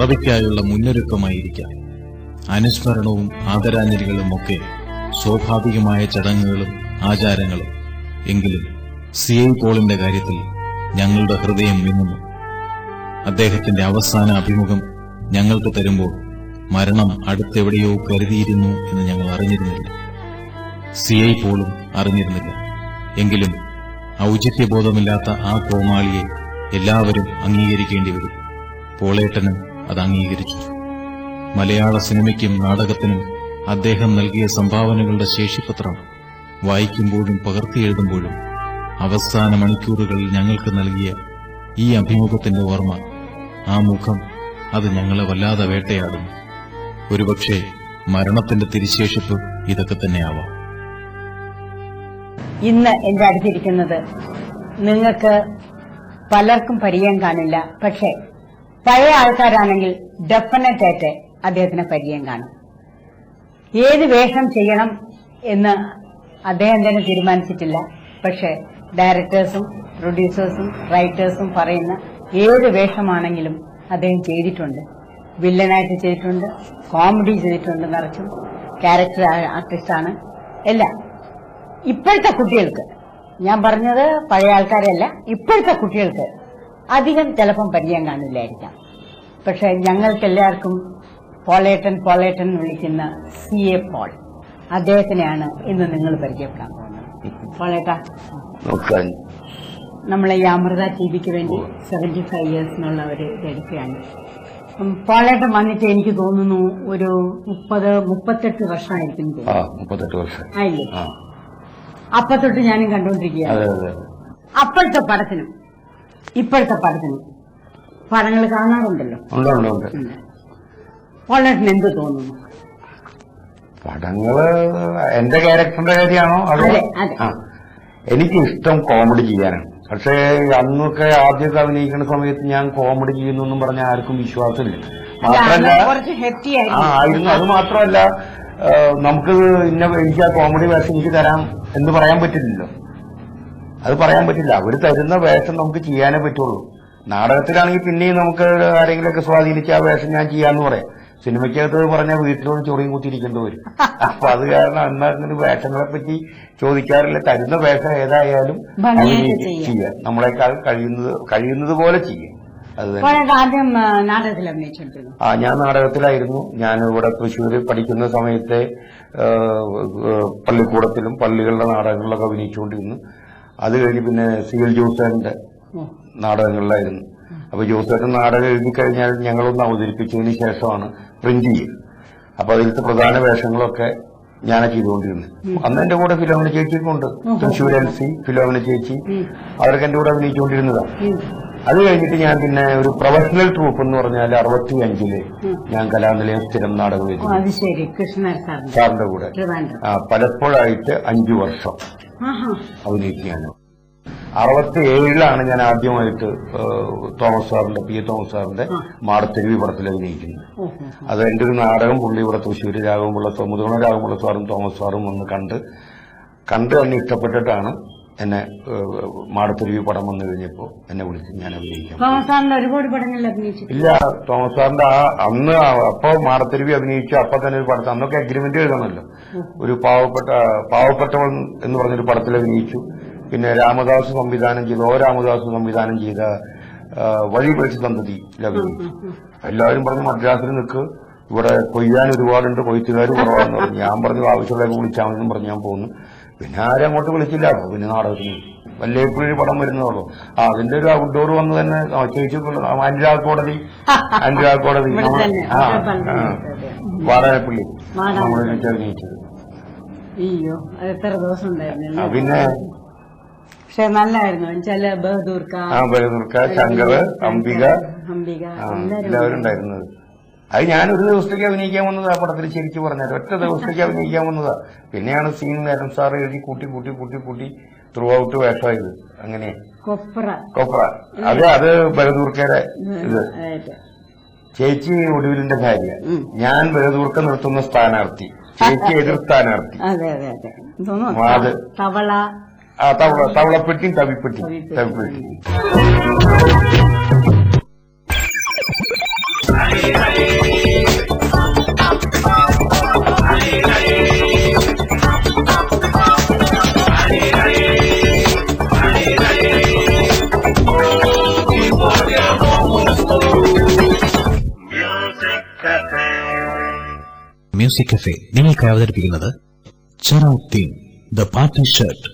മറവിക്കായുള്ള മുന്നൊരുക്കമായിരിക്കാം. അനുസ്മരണവും ആദരാഞ്ജലികളും ഒക്കെ സ്വാഭാവികമായ ചടങ്ങുകളും ആചാരങ്ങളും. എങ്കിലും CI പോളിന്റെ കാര്യത്തിൽ ഞങ്ങളുടെ ഹൃദയം വിങ്ങുന്നു. അദ്ദേഹത്തിന്റെ അവസാന അഭിമുഖം ഞങ്ങൾക്ക് തരുമ്പോൾ മരണം അടുത്തെവിടെയോ കരുതിയിരുന്നു എന്ന് ഞങ്ങൾ അറിഞ്ഞിരുന്നില്ല. CI പോളും അറിഞ്ഞിരുന്നില്ല. എങ്കിലും ഔചിത്യബോധമില്ലാത്ത ആ കോമാളിയെ എല്ലാവരും അംഗീകരിക്കേണ്ടി വരും. പോളേട്ടനും അത് അംഗീകരിച്ചു. മലയാള സിനിമയ്ക്കും നാടകത്തിനും അദ്ദേഹം നൽകിയ സംഭാവനകളുടെ ശേഷിപത്രം വായിക്കുമ്പോഴും പകർത്തിയെഴുതുമ്പോഴും അവസാന മണിക്കൂറുകളിൽ ഞങ്ങൾക്ക് നൽകിയ ഈ അഭിമുഖത്തിന്റെ ഓർമ്മ, ആ മുഖം, അത് ഞങ്ങളെ വല്ലാതെ വേട്ടയാടുന്നു. ഒരുപക്ഷെ മരണത്തിന്റെ തിരിശേഷിപ്പ് ഇതൊക്കെ തന്നെയാവാം. ഇന്ന് എന്റെ അടുത്തിരിക്കുന്നത് നിങ്ങൾക്ക് പലർക്കും പരിചയം കാണില്ല. പക്ഷെ പഴയ ആൾക്കാരാണെങ്കിൽ ഡെഫിനറ്റ് ആയിട്ട് അദ്ദേഹത്തിന് പരിചയം കാണും. ഏത് വേഷം ചെയ്യണം എന്ന് അദ്ദേഹം തന്നെ തീരുമാനിച്ചിട്ടില്ല. പക്ഷെ ഡയറക്ടേഴ്സും പ്രൊഡ്യൂസേഴ്സും റൈറ്റേഴ്സും പറയുന്ന ഏത് വേഷമാണെങ്കിലും അദ്ദേഹം ചെയ്തിട്ടുണ്ട്. വില്ലനായിട്ട് ചെയ്തിട്ടുണ്ട്, കോമഡി ചെയ്തിട്ടുണ്ട്, നിറച്ചും ക്യാരക്ടർ ആർട്ടിസ്റ്റാണ് എല്ലാം. ഇപ്പോഴത്തെ കുട്ടികൾക്ക്, ഞാൻ പറഞ്ഞത് പഴയ ആൾക്കാരല്ല, ഇപ്പോഴത്തെ കുട്ടികൾക്ക് അധികം ചിലപ്പം പരിചയം കാണില്ലായിരിക്കാം. പക്ഷെ ഞങ്ങൾക്കെല്ലാവർക്കും പോളേട്ടൻ പോളേട്ടൻ എന്ന് വിളിക്കുന്ന CA പോൾ, അദ്ദേഹത്തിനെയാണ് ഇന്ന് നിങ്ങൾ പരിചയപ്പെടാൻ പോകുന്നത്. പോളേട്ടാ, നമ്മളെ ഈ അമൃത TVക്ക് വേണ്ടി 75 years എന്നുള്ള ഒരു എടുക്കുകയാണ്. പോളേട്ടൻ വന്നിട്ട് എനിക്ക് തോന്നുന്നു ഒരു 38 വർഷമായിരിക്കും. 38 വർഷം ആയില്ലേ? അപ്പൊ തൊട്ട് ഞാനും കണ്ടുകൊണ്ടിരിക്കുകയാണ്. അപ്പോഴത്തെ പടത്തിനും ഇപ്പോഴത്തെ പടത്തിനും പടങ്ങൾ കാണാറുണ്ടല്ലോ. പോളേട്ടന് എന്ത് തോന്നുന്നു? പടങ്ങള് എന്റെ ക്യാരക്ടറിന്റെ കാര്യമാണോ? അതെ. എനിക്ക് ഇഷ്ടം കോമഡി ചെയ്യാനാണ്. പക്ഷേ അന്നൊക്കെ ആദ്യമൊക്കെ അഭിനയിക്കുന്ന സമയത്ത് ഞാൻ കോമഡി ചെയ്യുന്നു പറഞ്ഞാൽ ആർക്കും വിശ്വാസമില്ല. മാത്രമല്ല ആയിരുന്നു. അത് മാത്രമല്ല, നമുക്ക് എനിക്ക് ആ കോമഡി വേഷം എനിക്ക് തരാം എന്ന് പറയാൻ പറ്റില്ലല്ലോ. അത് പറയാൻ പറ്റില്ല. അവർ തരുന്ന വേഷം നമുക്ക് ചെയ്യാനേ പറ്റുള്ളൂ. നാടകത്തിലാണെങ്കിൽ പിന്നെയും നമുക്ക് ആരെങ്കിലുമൊക്കെ സ്വാധീനിച്ച് ആ വേഷം ഞാൻ ചെയ്യാന്ന് പറയാം. സിനിമയ്ക്കകത്ത് പറഞ്ഞാൽ വീട്ടിലോട് ചൊറിയും കുത്തിയിരിക്കേണ്ടി വരും. അപ്പൊ അത് കാരണം അന്നങ്ങനെ വേഷങ്ങളെ പറ്റി ചോദിക്കാറില്ല. തരുന്ന വേഷം ഏതായാലും ചെയ്യാം, നമ്മളെക്കാൾ കഴിയുന്നത് പോലെ ചെയ്യാം. ആദ്യം നാടകത്തിൽ അഭിനയിച്ചിട്ടുണ്ട്. ഞാൻ നാടകത്തിലായിരുന്നു. ഞാൻ ഇവിടെ തൃശ്ശൂര് പഠിക്കുന്ന സമയത്തെ പള്ളിക്കൂടത്തിലും പള്ളികളുടെ നാടകങ്ങളിലൊക്കെ അഭിനയിച്ചുകൊണ്ടിരുന്നു. അത് കഴിഞ്ഞ് പിന്നെ CL ജോസേട്ടന്റെ നാടകങ്ങളിലായിരുന്നു. അപ്പൊ ജോസേട്ടൻ നാടകം എഴുതി കഴിഞ്ഞാൽ ഞങ്ങളൊന്ന് അവതരിപ്പിച്ചതിന് ശേഷമാണ് പ്രിന്റ് ചെയ്യുക. അപ്പൊ അതിലത്തെ പ്രധാന വേഷങ്ങളൊക്കെ ഞാനാ ചെയ്തുകൊണ്ടിരുന്നത്. അന്ന് എന്റെ കൂടെ ഫിലോമിന ചേച്ചിയൊക്കെ ഉണ്ട്. തൃശ്ശൂർ LC ഫിലോമിന ചേച്ചി, അവരൊക്കെ എന്റെ കൂടെ അഭിനയിച്ചുകൊണ്ടിരുന്നതാണ്. അത് കഴിഞ്ഞിട്ട് ഞാൻ പിന്നെ ഒരു പ്രൊഫഷണൽ ട്രൂപ്പ് എന്ന് പറഞ്ഞാൽ 65 ഞാൻ കലാനിലയം സ്ഥിരം നാടകം എഴുതി സാറിന്റെ കൂടെ പലപ്പോഴായിട്ട് 5 വർഷം അഭിനയിക്കുകയാണ്. 67 ഞാൻ ആദ്യമായിട്ട് തോമസ് സാറിന്റെ PA തോമസ് സാറിന്റെ മാടത്തെരുവി പടത്തിൽ അഭിനയിക്കുന്നത്. അത് എന്റെ ഒരു നാടകം പുള്ളി ഇവിടെ തൃശ്ശൂര് മുതുകണ രാഘവമുള്ള സാറും തോമസ് സാറും വന്ന് കണ്ട് തന്നെ ഇഷ്ടപ്പെട്ടിട്ടാണ് എന്നെ മാടത്തെരുവി പടം വന്നു കഴിഞ്ഞപ്പോ എന്നെ വിളിച്ച് ഞാൻ അഭിനയിക്കാം. ഒരുപാട് പടങ്ങളിൽ അഭിനയിച്ചു. ഇല്ല, തോമസ് സാറിന്റെ അന്ന് അപ്പൊ മാടത്തെരുവി അഭിനയിച്ചു. അപ്പൊ തന്നെ ഒരു പടത്തിൽ അന്നൊക്കെ അഗ്രിമെന്റ് എഴുതണമല്ലോ. ഒരു പാവപ്പെട്ടവൻ എന്ന് പറഞ്ഞൊരു പടത്തിൽ അഭിനയിച്ചു. പിന്നെ രാമദാസ് സംവിധാനം ചെയ്ത വഴി പഠിച്ച സന്തതിയിൽ അഭിനയിച്ചു. എല്ലാവരും പറഞ്ഞു മദ്രാസിൽ നിൽക്ക്, ഇവിടെ കൊയ്യാൻ ഒരുപാടുണ്ട്, കൊയ്ത്തുകാർ കുറവാന്ന് പറഞ്ഞു. ഞാൻ പറഞ്ഞു ആവശ്യമുള്ള വിളിച്ചാൽ മതി പറഞ്ഞു. ഞാൻ പോന്നു. പിന്നെ ആരും അങ്ങോട്ട് വിളിച്ചില്ല. പിന്നെ നാടകത്തിന് വല്ലപ്പോഴും പടം വരുന്നതുള്ളൂ. അതിന്റെ ഒരു ഔട്ട്ഡോർ വന്ന് തന്നെ ചേച്ചി അനുരാഗ് കോടതി വാടാനപ്പള്ളി നമ്മൾ അഭിനയിച്ചത്. പിന്നെ പക്ഷെ നല്ലായിരുന്നു. ബഹദൂർക്ക, ശങ്കർ, അംബിക എല്ലാവരും ഉണ്ടായിരുന്നത്. അത് ഞാൻ ഒരു ദിവസത്തേക്ക് അഭിനയിക്കാൻ വന്നത് ആ പടത്തിൽ. ശരിക്കും പറഞ്ഞാൽ ഒറ്റ ദിവസത്തേക്ക് അഭിനയിക്കാൻ വന്നതാ. പിന്നെയാണ് സീൻ നേരം സാറ് എഴുതി കൂട്ടി ത്രൂ ഔട്ട് വേഷമായത്. അങ്ങനെ കൊപ്ര അത് ബഹദൂർക്കയുടെ ഇത്. ചേച്ചി ഒടുവിലിന്റെ ഭാര്യ, ഞാൻ ബഹദൂർക്ക നിർത്തുന്ന സ്ഥാനാർത്ഥി, ചേച്ചി എതിർ സ്ഥാനാർത്ഥി. അത് തവളപ്പെട്ടി തവിപ്പെട്ടി മ്യൂസിക് കഫേ നിങ്ങൾക്കായി അവതരിപ്പിക്കുന്നത് ചെറോത്തീൻ ദ പാർട്ടി ഷർട്ട്.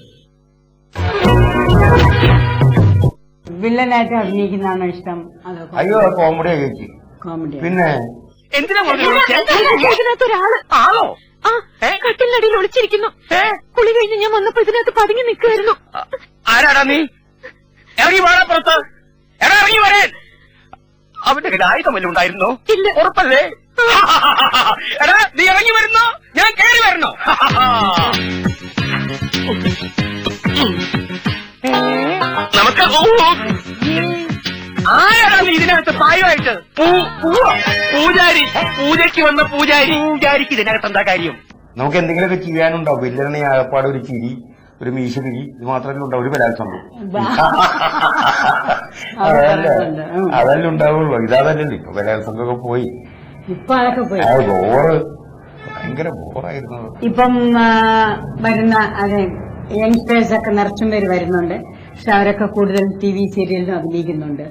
വില്ലനായിട്ട് അഭിനയിക്കുന്നതാണോ ഇഷ്ടം? അതോ അയ്യോ കോമഡി ചേച്ചി. കോമഡി? പിന്നെ എന്തിനാ ഇതിനകത്തൊരാള് ആളോ കട്ടിലിനടിയിൽ ഒളിച്ചിരിക്കുന്നു. കുളി കഴിഞ്ഞ് ഞാൻ വന്നപ്പോ ഇതിനകത്ത് പതുങ്ങി നിൽക്കുമായിരുന്നു. ആരാടാ നീ? ഇറങ്ങി വാടാ പുറത്ത്. ഇറങ്ങി വരാൻ. അവന്റെ കയ്യിൽ ആയുധം വല്ലതും ഉണ്ടായിരുന്നോ? ഇല്ല. ഉറപ്പല്ലേ? എടാ നീ ഇറങ്ങി വരുന്നോ? ഞാൻ കയറി വരണോ? നമുക്ക് ആരാടാ നീ ഇതിനകത്ത് പായുമായിട്ട്? പൂജാരി. പൂജയ്ക്ക് വന്ന പൂജാരിക്ക് ഇതിനകത്ത് എന്താ കാര്യം? നമുക്ക് എന്തെങ്കിലുമൊക്കെ ചെയ്യാനുണ്ടാവും. വില്ലനെ ആകപ്പാട് ഒരു ചിരി, ഒരു മീശപിരി, ഇത് മാത്രമല്ല ഉണ്ടാവും. ഒരു ബലാത്സംഗം അതല്ലേ ഉണ്ടാവുള്ളൂ. ഇതല്ലല്ലോ. ഇപ്പൊ ബലാത്സംഗമൊക്കെ പോയി. ഇപ്പൊ അതൊക്കെ പോയി. ബോറ് ഭയങ്കര ബോറായിരുന്നു. ഇപ്പം വരുന്ന അതെ യങ്സ്റ്റേഴ്സ് ഒക്കെ നിറച്ചും പേര് വരുന്നുണ്ട്. പക്ഷെ അവരൊക്കെ കൂടുതൽ TV സീരിയലിലും അഭിനയിക്കുന്നുണ്ട്.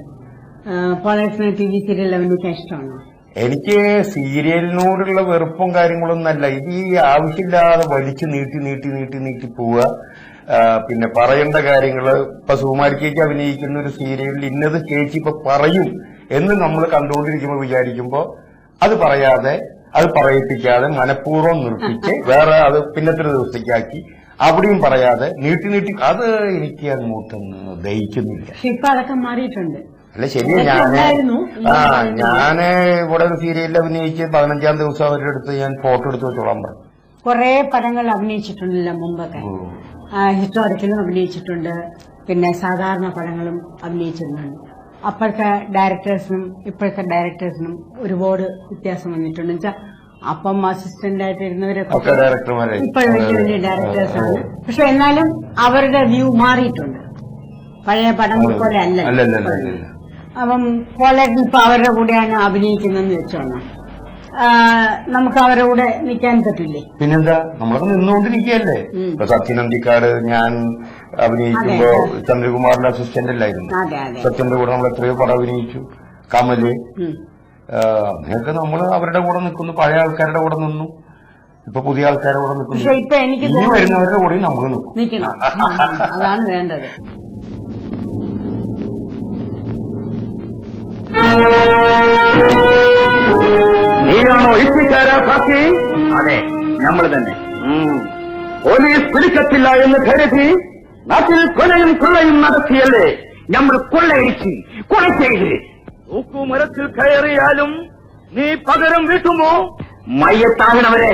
പോളേഴ്സിന് TV സീരിയലിൽ അഭിനയിക്കാൻ ഇഷ്ടമാണോ? എനിക്ക് സീരിയലിനോടുള്ള വെറുപ്പും കാര്യങ്ങളൊന്നല്ല. ഇത് ഈ ആവശ്യമില്ലാതെ വലിച്ചു നീട്ടി പോവുക. പിന്നെ പറയേണ്ട കാര്യങ്ങള് ഇപ്പൊ സുകുമാരി ചേച്ചി അഭിനയിക്കുന്ന ഒരു സീരിയലിൽ ഇന്നത് ചേച്ചി ഇപ്പൊ പറയും എന്ന് നമ്മൾ കണ്ടുകൊണ്ടിരിക്കുമ്പോ വിചാരിക്കുമ്പോ അത് പറയാതെ, അത് പറയിപ്പിക്കാതെ മനഃപൂർവ്വം നിർത്തിച്ച് വേറെ അത് പിന്നത്തെ ദിവസത്തേക്കാക്കി അവിടെയും പറയാതെ നീട്ടി അത് എനിക്ക് അങ്ങോട്ടൊന്ന് ദഹിക്കുന്നില്ല. ഇപ്പൊ അതൊക്കെ മാറിയിട്ടുണ്ട്. അല്ല ശരിയാ. ഞാന് ഇവിടെ ഒരു സീരിയലിൽ അഭിനയിച്ച് 15-ാം ദിവസം അവരുടെ അടുത്ത് ഞാൻ ഫോട്ടോ എടുത്ത് വെച്ചോളാൻ പറഞ്ഞു. കുറെ പടങ്ങൾ അഭിനയിച്ചിട്ടുണ്ടല്ലോ മുമ്പൊക്കെ. ഹിസ്റ്റോറിക്കലും അഭിനയിച്ചിട്ടുണ്ട്, പിന്നെ സാധാരണ പടങ്ങളും അഭിനയിച്ചിട്ടുണ്ട്. അപ്പോഴത്തെ ഡയറക്ടേഴ്സിനും ഇപ്പോഴത്തെ ഡയറക്ടേഴ്സിനും ഒരുപാട് വ്യത്യാസം വന്നിട്ടുണ്ട്. വെച്ചാൽ അപ്പം അസിസ്റ്റന്റ് ആയിട്ട് ഇരുന്നവരൊക്കെ ഇപ്പോഴും വലിയ വലിയ ഡയറക്ടേഴ്സാണ്. പക്ഷെ എന്നാലും അവരുടെ വ്യൂ മാറിയിട്ടുണ്ട്. പഴയ പടങ്ങൾ പോലെ അല്ല. അപ്പം കോളേജിൽ ഇപ്പൊ അവരുടെ കൂടെയാണ് അഭിനയിക്കുന്നതെന്ന് വെച്ചോണം, നമുക്ക് അവരുടെ കൂടെ നിൽക്കാൻ പറ്റില്ലേ? പിന്നെന്താ, നമ്മളൊക്കെ നിന്നുകൊണ്ടിരിക്കുകയല്ലേ. ഇപ്പൊ സച്ചിൻ അന്തിക്കാട് ഞാൻ അഭിനയിക്കുമ്പോ ചന്ദ്രകുമാറിന്റെ അസിസ്റ്റന്റ് അല്ലായിരുന്നു. സച്ചിന്റെ കൂടെ നമ്മൾ എത്രയോ പടം അഭിനയിച്ചു. കമല്, അങ്ങനെയൊക്കെ നമ്മൾ അവരുടെ കൂടെ നിൽക്കുന്നു. പഴയ ആൾക്കാരുടെ കൂടെ നിന്നു, ഇപ്പൊ പുതിയ ആൾക്കാരുടെ കൂടെ നിൽക്കുന്നു. ഇനി വരുന്നവരുടെ കൂടെ നമ്മൾ നിൽക്കണം. അതാണ് വേണ്ടത്. നീയാണോ ഇഷ്ടിക്കാരാ സാക്ഷി? അതെ, നമ്മൾ തന്നെ. പോലീസ് പിടിക്കത്തില്ല എന്ന് കരുതി നാട്ടിൽ കൊലയും കൊള്ളയും നടത്തിയല്ലേ നമ്മൾ കൊള്ളയടിച്ച് കൊല ചെയ്ത്. തൂക്കുമരത്തിൽ കയറിയാലും നീ പകരം വീട്ടുമോ? മയ്യത്താകണവരെ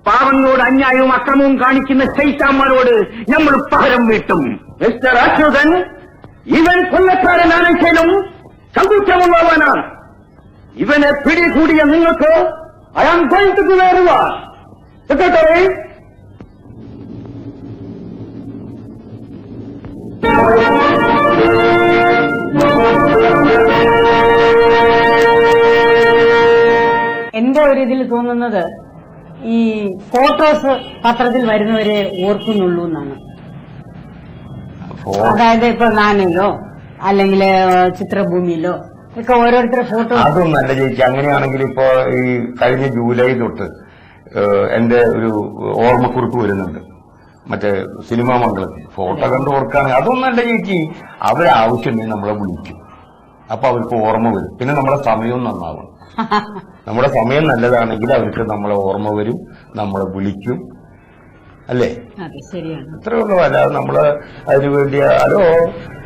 പാവങ്ങളോട് അന്യായവും അക്രമവും കാണിക്കുന്ന ശൈത്താന്മാരോട് നമ്മൾ പകരം വീട്ടും. മിസ്റ്റർ അച്യുതൻ, ഇവൻ കൊല്ലക്കാരനാണെങ്കിലും സന്തുഷ്ടമുള്ളവനാണ്. ഇവനെ പിടികൂടിയ നിങ്ങൾക്ക് I am going to give a reward. Secretary, എന്റെ ഒരു ഇതിൽ തോന്നുന്നത് ഈ ഫോട്ടോസ് പത്രത്തിൽ വരുന്നവരെ ഓർക്കുന്നുള്ളൂ എന്നാണ്. അതായത് ഇപ്പൊ നാനയിലോ അല്ലെങ്കിൽ ചിത്രഭൂമിയിലോ ഒക്കെ ഓരോരുത്തരുടെ ഫോട്ടോ. അതൊന്നല്ല ചേച്ചി. അങ്ങനെയാണെങ്കിൽ ഇപ്പോ ഈ കഴിഞ്ഞ ജൂലൈ തൊട്ട് എന്റെ ഒരു ഓർമ്മക്കുറിപ്പ് വരുന്നുണ്ട്, മറ്റേ സിനിമാ മംഗളത്തിൽ. ഫോട്ടോ കണ്ട് ഓർക്കാണെങ്കിൽ അതൊന്നല്ല ചേച്ചി. അവരാവശ്യമുണ്ടെങ്കിൽ നമ്മളെ വിളിക്കും, അപ്പൊ അവർക്ക് ഓർമ്മ വരും. പിന്നെ നമ്മുടെ സമയവും നന്നാവണം. നമ്മുടെ സമയം നല്ലതാണെങ്കിൽ അവർക്ക് നമ്മളെ ഓർമ്മ വരും, നമ്മളെ വിളിക്കും, അല്ലേ? ഇത്രേ ഉള്ളൂ. അല്ലാതെ നമ്മള് അതിനുവേണ്ടി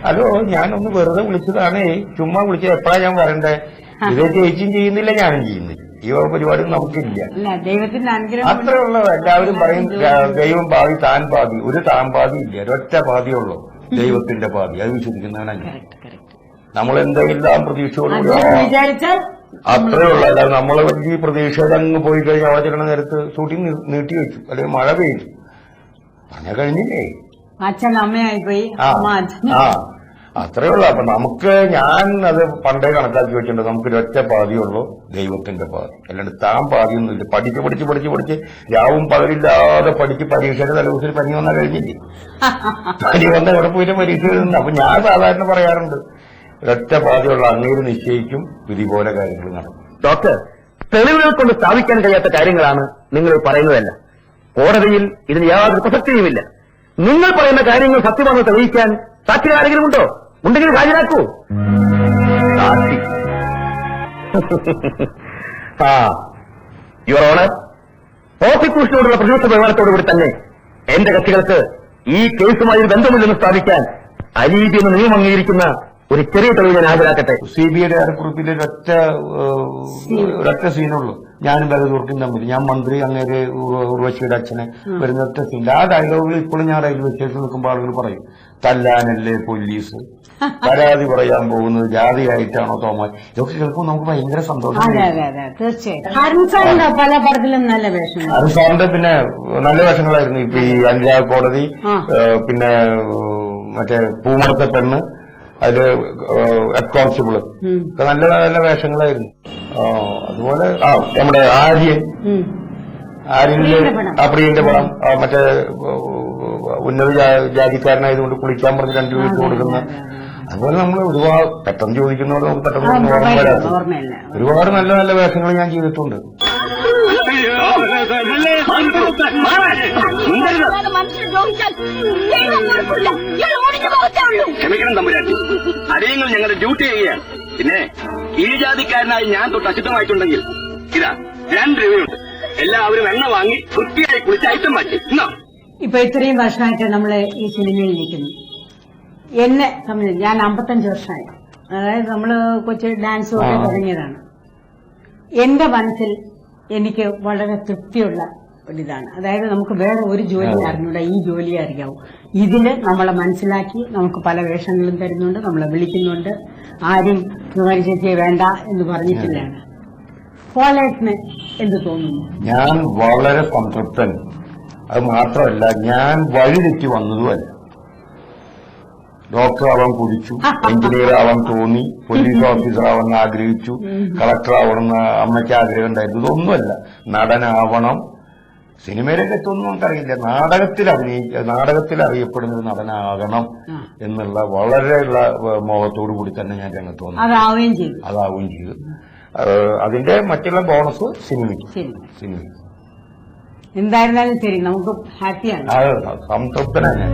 ഹലോ ഞാനൊന്ന് വെറുതെ വിളിച്ചതാണേ, ചുമ്മാ വിളിച്ചത്, എപ്പോഴാ ഞാൻ വരണ്ടേ? ഇത് ചേച്ചിയും ചെയ്യുന്നില്ല, ഞാനും ചെയ്യുന്നില്ല. ഈ പരിപാടി നമുക്കില്ല. അത്രേ ഉള്ളൂ. എല്ലാവരും പറയും ദൈവം പാതി താൻ പാതി. ഒരു താൻ പാതി ഇല്ല, ഒരൊറ്റ പാതിയുള്ളൂ, ദൈവത്തിന്റെ പാതി. അത് വിശ്വസിക്കുന്നവനാണ് ഞാൻ. നമ്മളെന്തെല്ലാം പ്രതീക്ഷയോടുകൂടി അത്രേ ഉള്ളൂ. അല്ലാതെ നമ്മളെ ഈ പ്രതീക്ഷയിൽ അങ്ങ് പോയി കഴിഞ്ഞാൽ അവതരണ നേരത്ത് ഷൂട്ടിംഗ് നീട്ടി വെച്ചു, അല്ലെങ്കിൽ മഴ പെയ്തു, അങ്ങനെ കഴിഞ്ഞില്ലേ? അച്ഛൻ അമ്മയായി പോയി. അത്രേ ഉള്ളൂ. അപ്പൊ നമുക്ക്, ഞാൻ അത് പണ്ടേ കണക്കാക്കി വെച്ചിട്ടുണ്ട്, നമുക്ക് ഒറ്റ പാതിയുള്ളൂ, ദൈവത്തിന്റെ പാതി. അല്ലാണ്ട് താൻ പാതിയൊന്നുമില്ല. പഠിച്ച് രാവും പകലില്ലാതെ പഠിച്ച് പരീക്ഷയുടെ തലേദിവസം പനി വന്നാൽ കഴിഞ്ഞില്ലേ? പനി വന്ന ഇവിടെ പോയിട്ട് പരീക്ഷ എഴുതുന്നു. അപ്പൊ ഞാൻ സാധാരണ പറയാറുണ്ട്, ഒറ്റ പാതിയുള്ള അങ്ങേര് നിശ്ചയിക്കും, വിധി പോലെ കാര്യങ്ങൾ നടക്കും. ഡോക്ടർ, തെളിവുകൾ കൊണ്ട് സ്ഥാപിക്കാൻ കഴിയാത്ത കാര്യങ്ങളാണ് നിങ്ങൾ പറയുന്നതല്ല. കോടതിയിൽ ഇതിന് യാതൊരു പ്രസക്തിയുമില്ല. നിങ്ങൾ പറയുന്ന കാര്യങ്ങൾ സത്യമാണെന്ന് തെളിയിക്കാൻ സാക്ഷികൾ ആരെങ്കിലും ഉണ്ടോ? ഉണ്ടെങ്കിൽ ഹാജരാക്കൂ. സാക്ഷി യുവർ ഓണർ, പ്രോസിക്യൂഷനോടുള്ള പ്രതിപക്ഷ ബഹുമാനത്തോടുകൂടി തന്നെ എന്റെ കക്ഷികൾക്ക് ഈ കേസുമായി ഒരു ബന്ധമില്ലെന്ന് സ്ഥാപിക്കാൻ അനീതി എന്ന് നിയമം അംഗീകരിക്കുന്ന ഒരു ചെറിയ തെളിവ് ഞാൻ ഹാജരാക്കട്ടെ. CBIയുടെ കുറിപ്പിൽ ഒരൊറ്റ സീനുള്ളൂ. ഞാനും ബലദൂർക്കും തമ്മിൽ, ഞാൻ മന്ത്രി അങ്ങേര് ഉർവശിയുടെ അച്ഛനെ വരുന്ന ഒറ്റ സീനില്ല. ആ ഡയലോഗിൽ ഇപ്പോഴും ഞാൻ റെയിൽവേ സ്റ്റേഷനിൽ നിൽക്കുമ്പോൾ ആളുകൾ പറയും, തല്ലാനല്ലേ പോലീസ്, പരാതി പറയാൻ പോകുന്നത് ജാതിയായിട്ടാണോ തോമാൻ. ഇതൊക്കെ കേൾക്കുമ്പോൾ നമുക്ക് ഭയങ്കര സന്തോഷം. തീർച്ചയായിട്ടും പല പടത്തിലും നല്ല വേഷം. അരുൺ സാറിന്റെ പിന്നെ നല്ല വേഷങ്ങളായിരുന്നു. ഇപ്പൊ ഈ അഞ്ചാം കോടതി, പിന്നെ മറ്റേ പൂമറത്തെ പെണ്ണ്, അതില് ഹെഡ് കോൺസ്റ്റബിള് ഒക്കെ നല്ല നല്ല വേഷങ്ങളായിരുന്നു. അതുപോലെ നമ്മുടെ ആര്യന്റെ പടം, മറ്റേ ഉന്നത ജാതിക്കാരനായതുകൊണ്ട് കുളിക്കാൻ പറഞ്ഞ് 2 രൂപ ഇട്ട് കൊടുക്കുന്ന, അതുപോലെ നമ്മൾ ഒരുപാട് പെട്ടെന്ന് ചോദിക്കുന്നവരെ നമുക്ക് പെട്ടെന്ന് ഓർമ്മ വരാത്ത ഒരുപാട് നല്ല നല്ല വേഷങ്ങൾ ഞാൻ ചെയ്തിട്ടുണ്ട്. ക്ഷമിക്കണം തമ്പുരാട്ടി, അടിയങ്ങൾ ഞങ്ങളുടെ ഡ്യൂട്ടി ചെയ്യുകയാണ്. പിന്നെ കീഴ്ജാതിക്കാരനായി ഞാൻ തൊട്ട് അശുദ്ധമായിട്ടുണ്ടെങ്കിൽ ഇതാ 2 രൂപയുണ്ട്. എല്ലാവരും എണ്ണ വാങ്ങി വൃത്തിയായി കുളിച്ച് ഐറ്റം മാറ്റി. ഇപ്പൊ ഇത്രയും വർഷമായിട്ട് നമ്മൾ ഈ സിനിമയിൽ നിൽക്കുന്നു. എന്നെ സംബന്ധിച്ച് ഞാൻ 55 വർഷമായി. അതായത് നമ്മള് കൊച്ചു ഡാൻസും ഒക്കെ തുടങ്ങിയതാണ്. എന്റെ മനസ്സിൽ എനിക്ക് വളരെ തൃപ്തിയുള്ള ഒരിതാണ്. അതായത് നമുക്ക് വേറെ ഒരു ജോലി അറിഞ്ഞൂടാ, ഈ ജോലി അറിയാവൂ. ഇതില് നമ്മളെ മനസ്സിലാക്കി നമുക്ക് പല വേഷങ്ങളും തരുന്നുണ്ട്, നമ്മളെ വിളിക്കുന്നുണ്ട്. ആരും ചേച്ചിയെ വേണ്ട എന്ന് പറഞ്ഞിട്ടില്ലാണ്. പോളേറ്റിന് എന്ത് തോന്നുന്നു? ഞാൻ വളരെ സംതൃപ്തൻ. അത് മാത്രമല്ല, ഞാൻ വഴിതെറ്റി വന്നതുമല്ല. ഡോക്ടർ ആവാൻ കുതിച്ചു, എഞ്ചിനീയർ ആവാൻ തോന്നി, പോലീസ് ഓഫീസർ ആവാൻ ആഗ്രഹിച്ചു, കളക്ടർ ആവണമെന്ന് അമ്മയ്ക്ക് ആഗ്രഹം ഉണ്ടായിരുന്നു. ഇതൊന്നുമല്ല, നടനാവണം. സിനിമയിലേക്ക് എത്തുമെന്ന് നമുക്കറിയില്ല. നാടകത്തിൽ അറിയപ്പെടുന്ന ഒരു നടനാകണം എന്നുള്ള വളരെയുള്ള മോഹത്തോടു കൂടി തന്നെ ഞാൻ രംഗത്ത് വന്നു. അതാവുകയും ചെയ്തു. അതിന്റെ മറ്റുള്ള ബോണസ് സിനിമ. എന്തായിരുന്നാലും ശരി, നമുക്ക് ഹാപ്പിയാണ്. സംതൃപ്തനാണ് ഞാൻ.